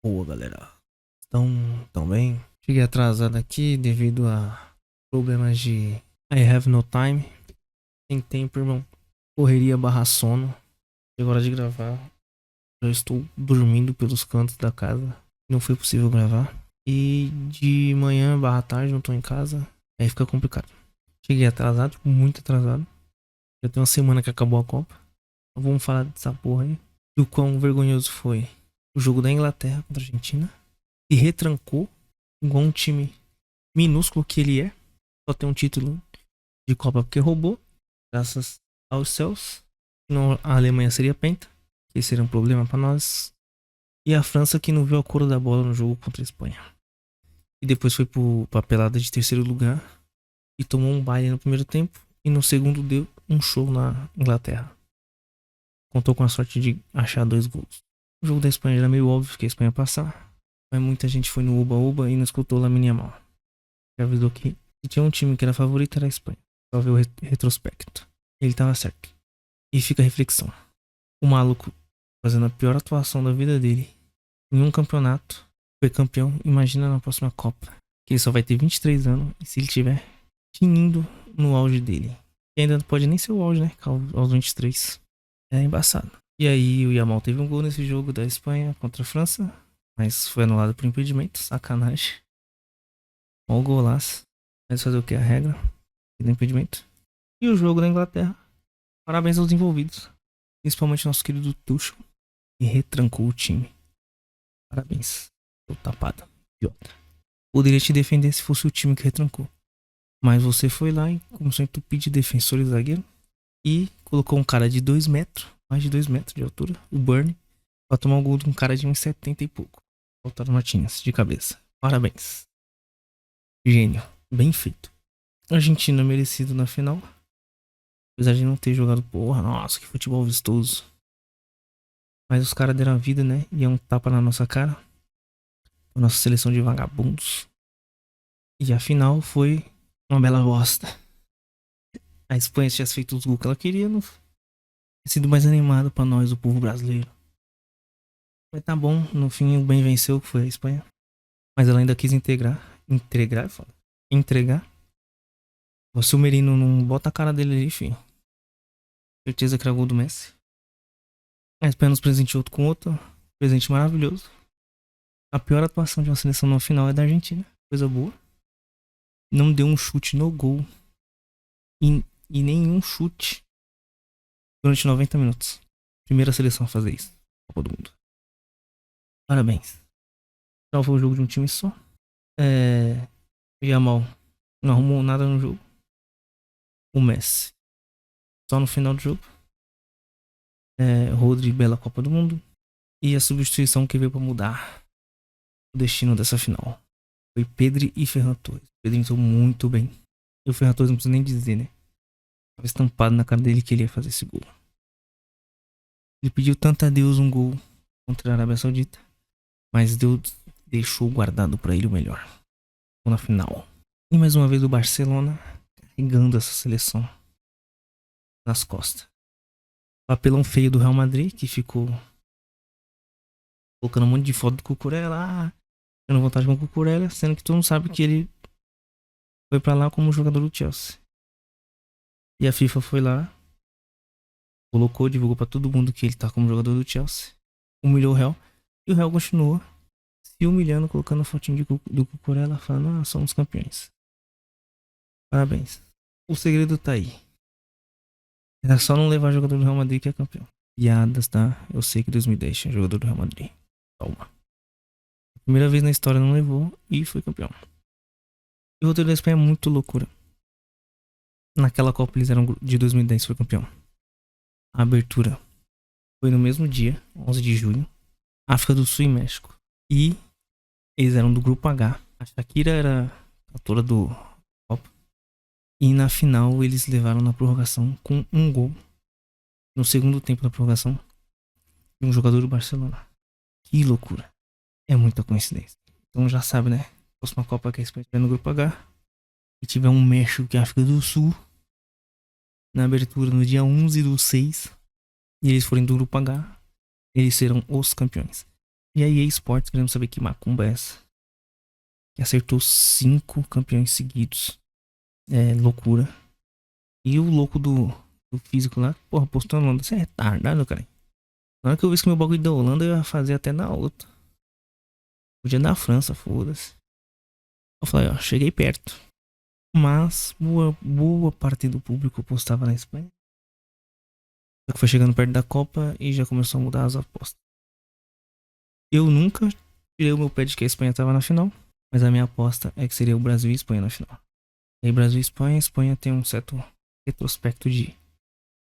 Boa, galera. Tão bem? Cheguei atrasado aqui devido a problemas de I have no time. Sem tempo, irmão. Correria barra sono. Chegou a hora de gravar. Já estou dormindo pelos cantos da casa. Não foi possível gravar. E de manhã barra tarde não tô em casa. Aí fica complicado. Cheguei atrasado, muito atrasado. Já tem uma semana que acabou a Copa. Então vamos falar dessa porra aí. E o quão vergonhoso foi o jogo da Inglaterra contra a Argentina. Se retrancou igual um time minúsculo que ele é. Só tem um título de Copa porque roubou. Graças aos céus. Senão a Alemanha seria penta. Que seria um problema pra nós. E a França que não viu a cor da bola no jogo contra a Espanha. E depois foi pra pelada de terceiro lugar. E tomou um baile no primeiro tempo. E no segundo deu um show na Inglaterra. Contou com a sorte de achar 2 gols. O jogo da Espanha era meio óbvio que a Espanha ia passar. Mas muita gente foi no Uba-Uba e não escutou Lamine Yamal. Já avisou que se tinha um time que era favorito era a Espanha. Só ver o retrospecto. Ele tava certo. E fica a reflexão. O maluco fazendo a pior atuação da vida dele em um campeonato. Foi campeão. Imagina na próxima Copa. Que ele só vai ter 23 anos. E se ele tiver tinindo no auge dele. E ainda não pode nem ser o auge, né? Aos 23. É embaçado. E aí o Yamal teve um gol nesse jogo da Espanha contra a França. Mas foi anulado por impedimento. Sacanagem. Olha o golaço. Mas fazer o que? A regra do impedimento. E o jogo da Inglaterra. Parabéns aos envolvidos. Principalmente nosso querido Tuchel. Que retrancou o time. Parabéns. Tô tapado. Idiota. Poderia te defender se fosse o time que retrancou. Mas você foi lá e começou a entupir de defensor e zagueiro. E colocou um cara de 2 metros. Mais de 2 metros de altura. O Burnie. Pra tomar o gol de um cara de uns 70 e pouco. Lautaro Martínez. De cabeça. Parabéns. Gênio. Bem feito. Argentina merecido na final. Apesar de não ter jogado, porra, nossa, que futebol vistoso. Mas os caras deram a vida, né? E é um tapa na nossa cara. A nossa seleção de vagabundos. E a final foi uma bela bosta. A Espanha, se tivesse feito os gols que ela queria, não teria sido mais animado pra nós, o povo brasileiro. Mas tá bom, no fim o bem venceu, que foi a Espanha. Mas ela ainda quis entregar. Se o Merino não bota a cara dele ali, filho. Certeza que era gol do Messi. A Espanha nos presenteou outro com outro. Presente maravilhoso. A pior atuação de uma seleção no final é da Argentina. Coisa boa. Não deu um chute no gol. E nenhum chute durante 90 minutos. Primeira seleção a fazer isso. Copa do Mundo. Parabéns. Só foi o jogo de um time só. O Yamal não arrumou nada no jogo. O Messi. Só no final do jogo. Rodri, bela Copa do Mundo. E a substituição que veio pra mudar o destino dessa final. Foi Pedri e Ferran Torres. O Pedri entrou muito bem. E o Ferran Torres não precisa nem dizer, né? Tava estampado na cara dele que ele ia fazer esse gol. Ele pediu tanto a Deus um gol contra a Arábia Saudita. Mas Deus deixou guardado pra ele o melhor. Na final. E mais uma vez o Barcelona carregando essa seleção nas costas. Papelão feio do Real Madrid, que ficou colocando um monte de foto do Cucurella. Tendo vontade com o Cucurella, sendo que todo mundo sabe que ele foi pra lá como jogador do Chelsea. E a FIFA foi lá, colocou, divulgou pra todo mundo que ele tá como jogador do Chelsea. Humilhou o Real. E o Real continuou se humilhando, colocando a fotinho do Cucurella, falando, somos campeões. Parabéns. O segredo tá aí. Era só não levar jogador do Real Madrid que é campeão. Piadas, tá? Eu sei que 2010 tinha jogador do Real Madrid. Calma. Primeira vez na história não levou e foi campeão. E o roteiro da Espanha é muito loucura. Naquela Copa eles eram de 2010 foi campeão. A abertura foi no mesmo dia, 11 de junho. África do Sul e México. E eles eram do grupo H. A Shakira era a autora do Copa. E na final eles levaram na prorrogação com um gol. No segundo tempo da prorrogação. De um jogador do Barcelona. Que loucura. É muita coincidência. Então já sabe, né? Próxima Copa que a Espanha estiver no grupo H. E tiver um México que é a África do Sul. Na abertura no dia 11/6. E eles forem do grupo H. Eles serão os campeões. E a EA Sports querendo saber que macumba é essa. Que acertou 5 campeões seguidos. É loucura. E o louco do físico lá, porra, postou na Holanda. Você é retardado, cara. Na hora que eu vi que meu bagulho da Holanda, eu ia fazer até na outra. Podia da França, foda-se. Eu falei, ó, cheguei perto. Mas boa parte do público postava na Espanha. Só que foi chegando perto da Copa e já começou a mudar as apostas. Eu nunca tirei o meu pé de que a Espanha tava na final. Mas a minha aposta é que seria o Brasil e Espanha na final. E aí, Brasil e Espanha, a Espanha tem um certo retrospecto de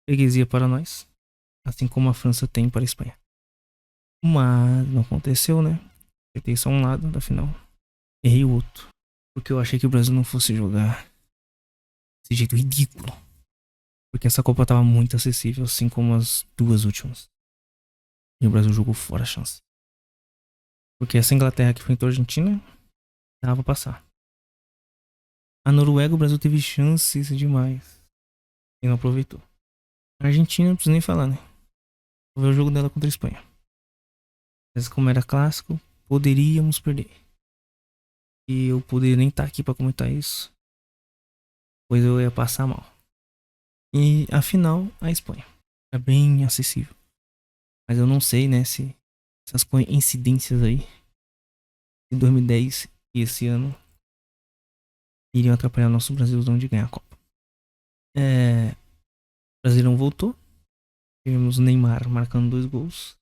freguesia para nós. Assim como a França tem para a Espanha. Mas não aconteceu, né? Acertei só um lado da final. Errei o outro. Porque eu achei que o Brasil não fosse jogar desse jeito ridículo. Porque essa Copa tava muito acessível, assim como as duas últimas. E o Brasil jogou fora a chance. Porque essa Inglaterra que enfrentou a Argentina, dava pra passar. A Noruega, o Brasil teve chances demais. E não aproveitou. A Argentina, não preciso nem falar, né? Vou ver o jogo dela contra a Espanha. Mas como era clássico, poderíamos perder. E eu poderia nem estar aqui pra comentar isso. Pois eu ia passar mal. E afinal, a Espanha. É bem acessível. Mas eu não sei, né, se essas coincidências aí de 2010 e esse ano iriam atrapalhar o nosso Brasilzão de ganhar a Copa. O Brasileirão voltou. Tivemos o Neymar marcando 2 gols.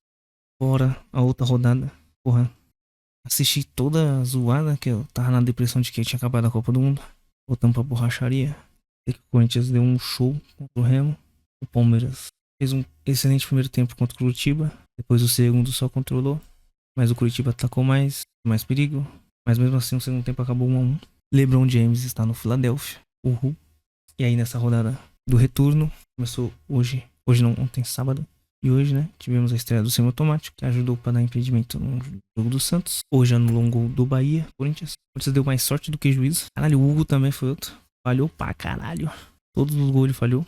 Fora a outra rodada. Porra, assisti toda a zoada que eu tava na depressão de que tinha acabado a Copa do Mundo. Voltamos pra borracharia. O Corinthians deu um show contra o Remo. O Palmeiras fez um excelente primeiro tempo contra o Curitiba. Depois o segundo só controlou. Mas o Curitiba atacou mais perigo. Mas mesmo assim o segundo tempo acabou 1-1. LeBron James está no Philadelphia. Uhul. E aí nessa rodada do retorno, começou hoje não, ontem, sábado. E hoje, né, tivemos a estreia do semiautomático, que ajudou para dar impedimento no jogo do Santos. Hoje anulou um gol do Bahia, Corinthians. O Corinthians deu mais sorte do que juízo. Caralho, o Hugo também foi outro. Falhou pra caralho. Todos os gols ele falhou.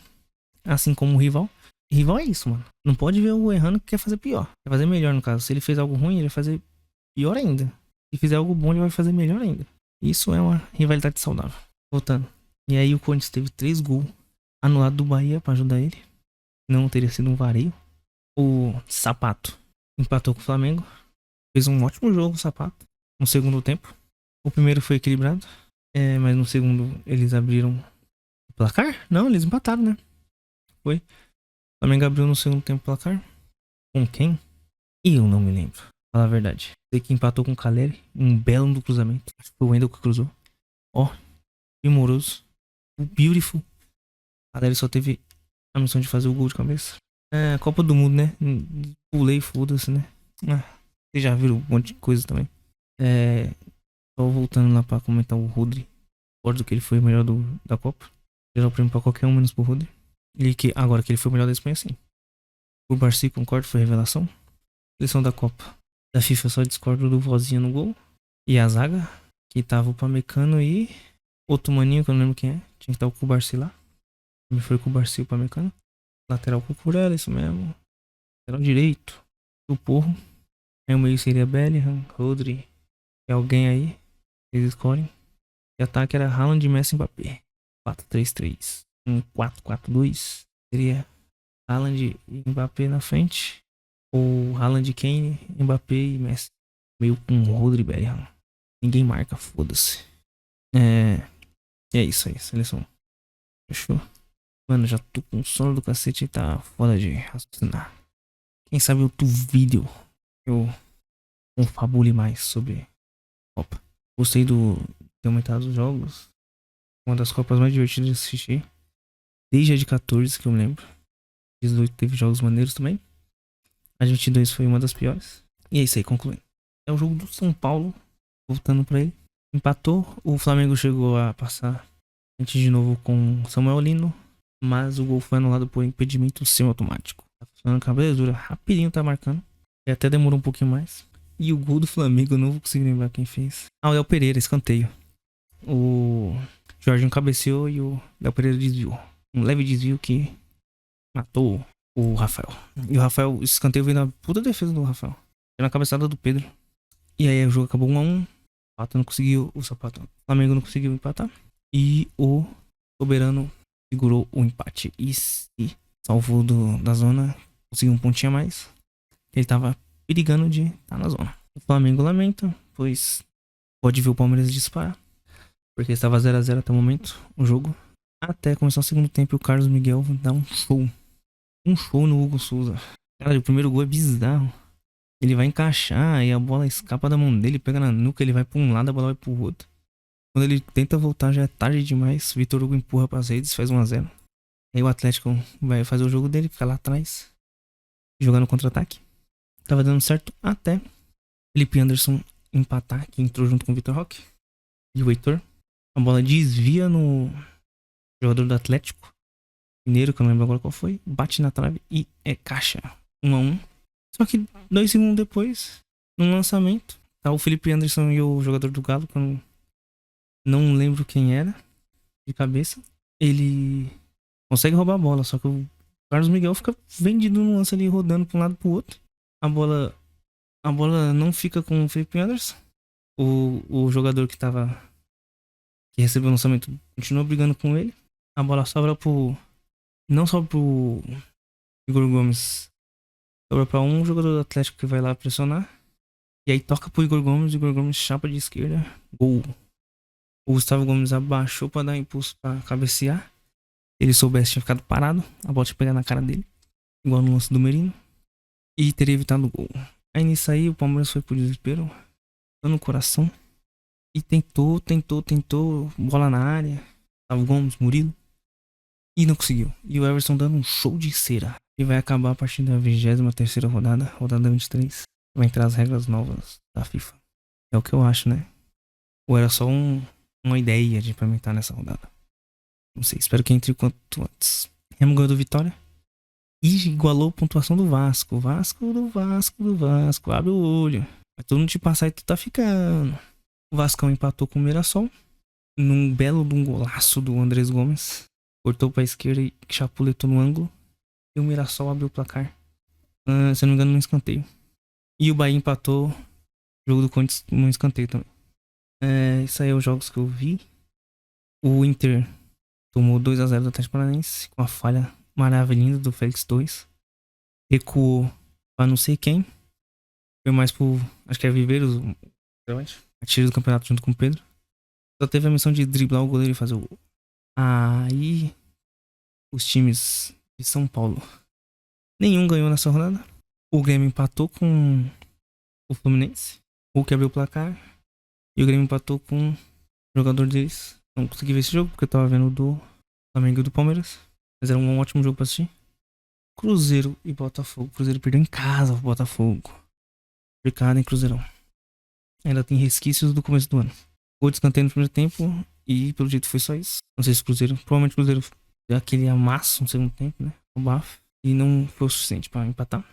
Assim como o rival. E rival é isso, mano. Não pode ver o errando que quer fazer pior. Quer fazer melhor, no caso. Se ele fez algo ruim, ele vai fazer pior ainda. Se fizer algo bom, ele vai fazer melhor ainda. Isso é uma rivalidade saudável. Voltando. E aí o Corinthians teve 3 gols anulados do Bahia pra ajudar ele. Não teria sido um vareio. O Sapato empatou com o Flamengo. Fez um ótimo jogo, o Sapato. No segundo tempo. O primeiro foi equilibrado. Mas no segundo eles abriram o placar? Não, eles empataram, né? Foi. O Flamengo abriu no segundo tempo o placar. Com quem? Eu não me lembro. Falar a verdade. Sei que empatou com o Caleri. Um belo do cruzamento. Acho que foi o Wendel que cruzou. Ó. Primoroso. O Beautiful. O Caleri só teve a missão de fazer o gol de cabeça. Copa do Mundo, né? Pulei, foda-se, né? Vocês já viram um monte de coisa também. Só voltando lá pra comentar o Rodri. Concordo que ele foi o melhor da Copa. Gerar o prêmio pra qualquer um, menos pro Rodri. E que agora que ele foi o melhor da Espanha, sim. O Barci, concordo, foi revelação. Seleção da Copa. Da FIFA, só discordo do Vozinha no gol. E a zaga, que tava o Pamecano e outro maninho, que eu não lembro quem é. Tinha que estar o Cubarci lá. Me foi com o Barci e o Pamecano. Lateral Cucurella, isso mesmo. Lateral direito. O Porro. Aí o meio seria Bellingham, Rodri. E alguém aí. Eles escolhem. E ataque era Haaland, Messi e Mbappé. 4-3-3. 4-4-2. Seria Haaland e Mbappé na frente. Ou Haaland, Kane, Mbappé e Messi. Meio com Rodri e Bellingham. Ninguém marca, foda-se. É isso aí, seleção. Fechou? Mano, já tô com sono do cacete e tá foda de raciocinar. Quem sabe outro vídeo eu confabule mais sobre Copa. Gostei de ter aumentado os jogos. Uma das Copas mais divertidas de assistir. Desde a de 14 que eu me lembro. 18 teve jogos maneiros também. A de 22 foi uma das piores. E é isso aí, concluindo. É o jogo do São Paulo. Voltando pra ele. Empatou. O Flamengo chegou a passar antes de novo com Samuel Lino. Mas o gol foi anulado por impedimento semiautomático. Tá funcionando com a belezura. Rapidinho tá marcando. E até demorou um pouquinho mais. E o gol do Flamengo, eu não vou conseguir lembrar quem fez. O Léo Pereira, escanteio. O Jorginho cabeceou e o Léo Pereira desviou. Um leve desvio que matou o Rafael. E o Rafael, esse escanteio veio na puta defesa do Rafael. na cabeçada do Pedro. E aí o jogo acabou 1 a 1. O Flamengo não conseguiu empatar. E o Soberano segurou o empate e se salvou da zona. Conseguiu um pontinho a mais. Ele tava perigando de estar na zona. O Flamengo lamenta, pois pode ver o Palmeiras disparar. Porque estava 0 a 0 até o momento, o jogo. Até começar o segundo tempo e o Carlos Miguel dá um show. Um show no Hugo Souza. Cara, o primeiro gol é bizarro. Ele vai encaixar e a bola escapa da mão dele, pega na nuca, ele vai pra um lado, a bola vai pro outro. Quando ele tenta voltar já é tarde demais. Vitor Hugo empurra pras redes, faz 1 a 0. Aí o Atlético vai fazer o jogo dele, fica lá atrás, jogando contra-ataque. Tava dando certo até Felipe Anderson empatar, que entrou junto com o Vitor Roque e o Heitor. A bola desvia no jogador do Atlético Mineiro, que eu não lembro agora qual foi. Bate na trave e é caixa. 1 a 1. Só que 2 segundos depois, num lançamento, tá o Felipe Anderson e o jogador do Galo, que eu não lembro quem era, de cabeça. Ele consegue roubar a bola, só que o Carlos Miguel fica vendido no lance ali, rodando pra um lado pro outro. A bola não fica com o Felipe Anderson. O jogador que recebeu o lançamento continua brigando com ele. A bola sobra não só pro Igor Gomes, sobra pra um jogador do Atlético que vai lá pressionar. E aí toca pro Igor Gomes, o Igor Gomes chapa de esquerda, gol. O Gustavo Gomes abaixou pra dar impulso pra cabecear. Se ele soubesse, tinha ficado parado, a bola tinha pegado na cara dele, igual no lance do Merino, e teria evitado o gol. Aí nisso aí o Palmeiras foi pro desespero, no coração, e tentou, bola na área, Gustavo Gomes, Murilo, e não conseguiu. E o Everson dando um show de cera. E vai acabar a partir da 23ª rodada, rodada 23. Vai entrar as regras novas da FIFA. É o que eu acho, né? Ou era só uma ideia de implementar nessa rodada? Não sei, espero que entre o quanto antes. Remo ganhou do Vitória e igualou a pontuação do Vasco. Vasco. Abre o olho. Vai todo mundo te passar e tu tá ficando. O Vascão empatou com o Mirassol num belo de um golaço do Andrés Gomes. Cortou pra esquerda e chapuletou no ângulo. E o Mirassol abriu o placar. Se eu não me engano, no escanteio. E o Bahia empatou o jogo do Corinthians no escanteio também. Isso aí é os jogos que eu vi. O Inter tomou 2 a 0 do Atlético Paranaense com a falha maravilhosa do Félix 2. Recuou pra não sei quem. Foi mais pro, acho que é Viveiros, artilheiro do campeonato junto com o Pedro. Só teve a missão de driblar o goleiro e fazer o gol. Aí os times de São Paulo, nenhum ganhou nessa rodada. O Grêmio empatou com o Fluminense. O que abriu o placar. E o Grêmio empatou com o jogador deles. Não consegui ver esse jogo porque eu tava vendo o do Flamengo e do Palmeiras. Mas era um ótimo jogo pra assistir. Cruzeiro e Botafogo. Cruzeiro perdeu em casa pro Botafogo. Complicado em Cruzeirão. Ainda tem resquícios do começo do ano. Gol de escanteio no primeiro tempo. E pelo jeito foi só isso. Não sei se o Cruzeiro. Provavelmente o Cruzeiro deu aquele amasso no segundo tempo, né? O bafo. E não foi o suficiente pra empatar.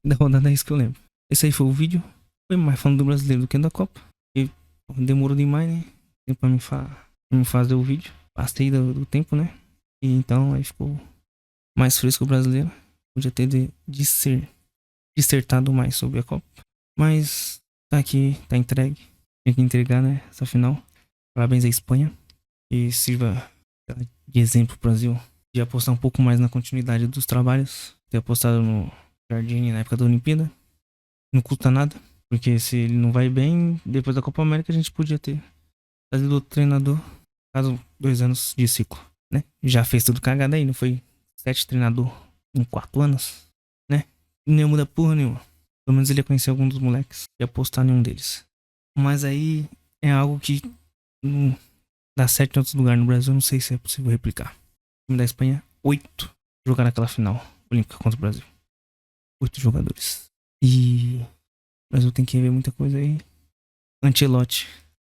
Da rodada é isso que eu lembro. Esse aí foi o vídeo. Foi mais falando do brasileiro do que da Copa. E demorou demais, né? Tempo pra me fazer o vídeo. Passei do tempo, né? E então aí ficou mais fresco o brasileiro. Podia ter dissertado mais sobre a Copa. Mas tá aqui, tá entregue. Tem que entregar, né? Essa final. Parabéns à Espanha. E sirva de exemplo pro Brasil. De apostar um pouco mais na continuidade dos trabalhos. Ter apostado no Jardine na época da Olimpíada. Não custa nada. Porque se ele não vai bem, depois da Copa América a gente podia ter trazido outro treinador. Caso 2 anos de ciclo, né? Já fez tudo cagada aí, não foi 7 treinador em 4 anos, né? Nem muda porra nenhuma. Pelo menos ele ia conhecer algum dos moleques e apostar em um deles. Mas aí é algo que não dá certo em outros lugares no Brasil, eu não sei se é possível replicar. O time da Espanha, 8 jogaram naquela final olímpica contra o Brasil. 8 jogadores. E o Brasil tem que ver muita coisa aí. Ancelotti,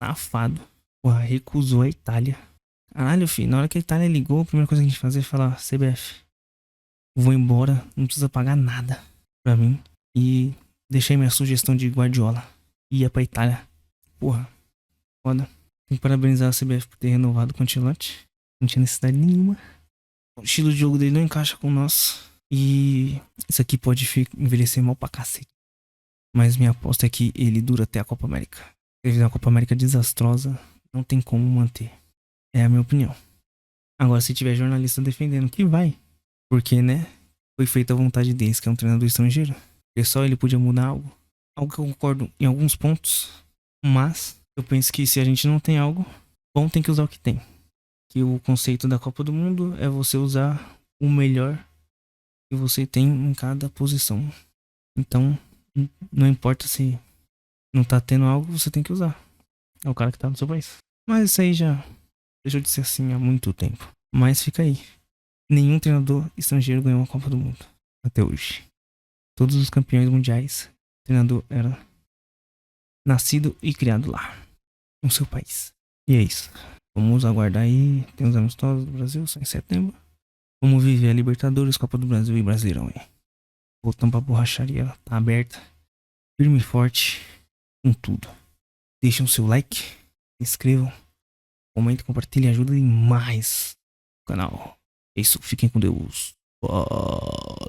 safado. Porra, recusou a Itália. Caralho, filho, na hora que a Itália ligou, a primeira coisa que a gente fazia é falar: CBF, vou embora, não precisa pagar nada pra mim. E deixei minha sugestão de Guardiola. Ia pra Itália. Porra, foda. Tem que parabenizar a CBF por ter renovado com o Ancelotti. Não tinha necessidade nenhuma. O estilo de jogo dele não encaixa com o nosso. E isso aqui pode envelhecer mal pra cacete. Mas minha aposta é que ele dura até a Copa América. Se ele fizer uma Copa América desastrosa, não tem como manter. É a minha opinião. Agora, se tiver jornalista defendendo, que vai. Porque, né? Foi feita a vontade deles, que é um treinador estrangeiro. Porque só ele podia mudar algo. Algo que eu concordo em alguns pontos. Mas, eu penso que se a gente não tem algo, bom, tem que usar o que tem. Que o conceito da Copa do Mundo é você usar o melhor que você tem em cada posição. Então, não importa se não tá tendo algo, você tem que usar. É o cara que tá no seu país. Mas isso aí já deixou de ser assim há muito tempo. Mas fica aí. Nenhum treinador estrangeiro ganhou uma Copa do Mundo até hoje. Todos os campeões mundiais, o treinador era nascido e criado lá, no seu país. E é isso. Vamos aguardar aí. Tem os amistosos do Brasil, só em setembro. Vamos viver a Libertadores, Copa do Brasil e Brasileirão aí. Voltamos pra borracharia, tá aberta. Firme e forte, com tudo. Deixem o seu like, se inscrevam, comentem, compartilhem, ajuda demais o canal. É isso, fiquem com Deus. Falou.